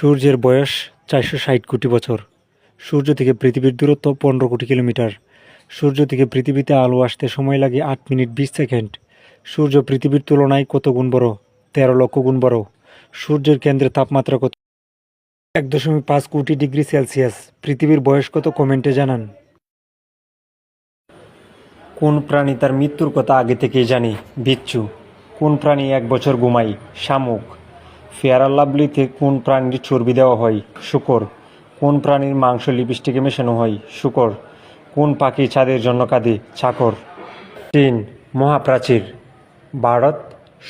সূর্যের বয়স 460 কোটি বছর। সূর্য থেকে পৃথিবীর দূরত্ব 15 কোটি কিলোমিটার। সূর্য থেকে পৃথিবীতে আলো আসতে সময় লাগে 8 মিনিট 20 সেকেন্ড। সূর্য পৃথিবীর তুলনায় কত গুণ বড়? 13 লক্ষ গুণ বড়। সূর্যের কেন্দ্রে তাপমাত্রা কত? 1.5 কোটি ডিগ্রি সেলসিয়াস। পৃথিবীর বয়স কত? কমেন্টে জানান। কোন প্রাণী তার মৃত্যুর কথা আগে থেকেই জানে? বিচ্ছু। কোন প্রাণী 1 বছর ঘুমায়? শামুক। ফেয়ার অ্যান্ড লাভলিতে কোন প্রাণীর চর্বি দেওয়া হয়? শূকর। কোন প্রাণীর মাংস লিপস্টিকে মেশানো হয়? শূকর। কোন পাখি চাঁদের জন্য কাঁদে? চাকর। চীন মহাপ্রাচীর। ভারত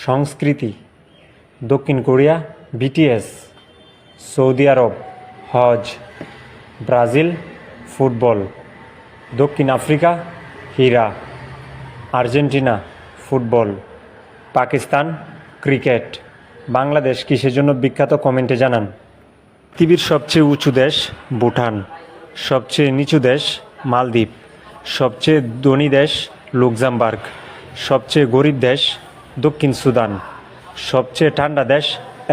সংস্কৃতি। দক্ষিণ কোরিয়া বিটিএস। সৌদি আরব হজ। Brazil football. দক্ষিণ আফ্রিকা হীরা। Argentina football. Pakistan cricket. Bangladesh কিসের জন্য বিখ্যাত? কমেন্টে জানান। পৃথিবীর সবচেয়ে উঁচু দেশ ভুটান। সবচেয়ে নিচু দেশ মালদ্বীপ। সবচেয়ে ধনী দেশ লুক্সেমবার্গ। সবচেয়ে গরিব দেশ দক্ষিণ সুদান। সবচেয়ে ঠান্ডা দেশ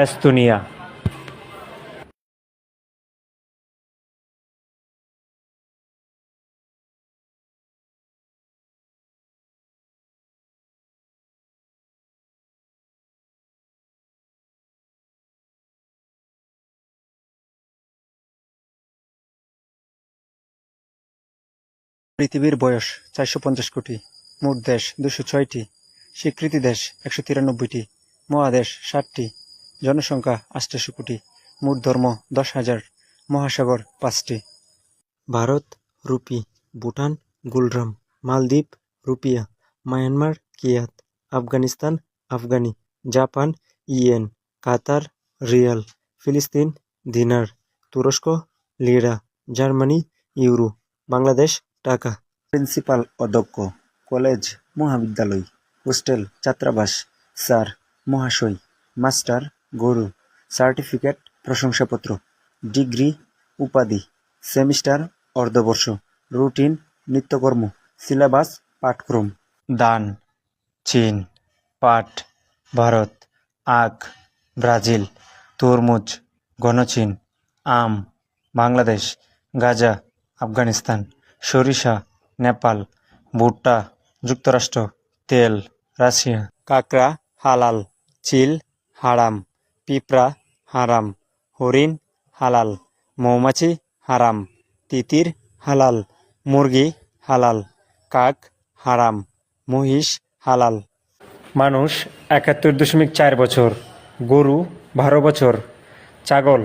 এস্তোনিয়া। পৃথিবীর বয়স 450 কোটি। মোট দেশ 206টি। স্বীকৃতি দেশ 193টি। মহাদেশ 7টি। জনসংখ্যা 88 কোটি। মোট ধর্ম 10,000। মহাসাগর 5টি। ভারত রুপি। ভুটান গুলরাম। Maldives rufiyaa. Myanmar kyat. Afghanistan afghani. Japan yen. Qatar riyal. ফিলিস্তিন দিনার। তুরস্ক লিরা। Germany euro. বাংলাদেশ টাকা। প্রিন্সিপাল অধ্যক্ষ। কলেজ মহাবিদ্যালয়। হোস্টেল ছাত্রাবাস। স্যার মহাশয়। মাস্টার গুরু। সার্টিফিকেট প্রশংসাপত্র। ডিগ্রি উপাধি। সেমিস্টার অর্ধবর্ষ। রুটিন নিত্যকর্ম। সিলেবাস পাঠক্রম। ধান চীন। পাট ভারত। আখ ব্রাজিল। তরমুজ গণচীন। আম বাংলাদেশ। গাঁজা আফগানিস্তান। সরিষা নেপাল। ভুট্টা যুক্তরাষ্ট্র। তেল রাশিয়া। কাঁকড়া হালাল। চিল হারাম। পিঁপড়া হারাম। হরিণ হালাল। মৌমাছি হারাম। তিতির হালাল। মুরগি হালাল। কাক হারাম। মহিষ হালাল। মানুষ 71.4 বছর। গরু 12 বছর। ছাগল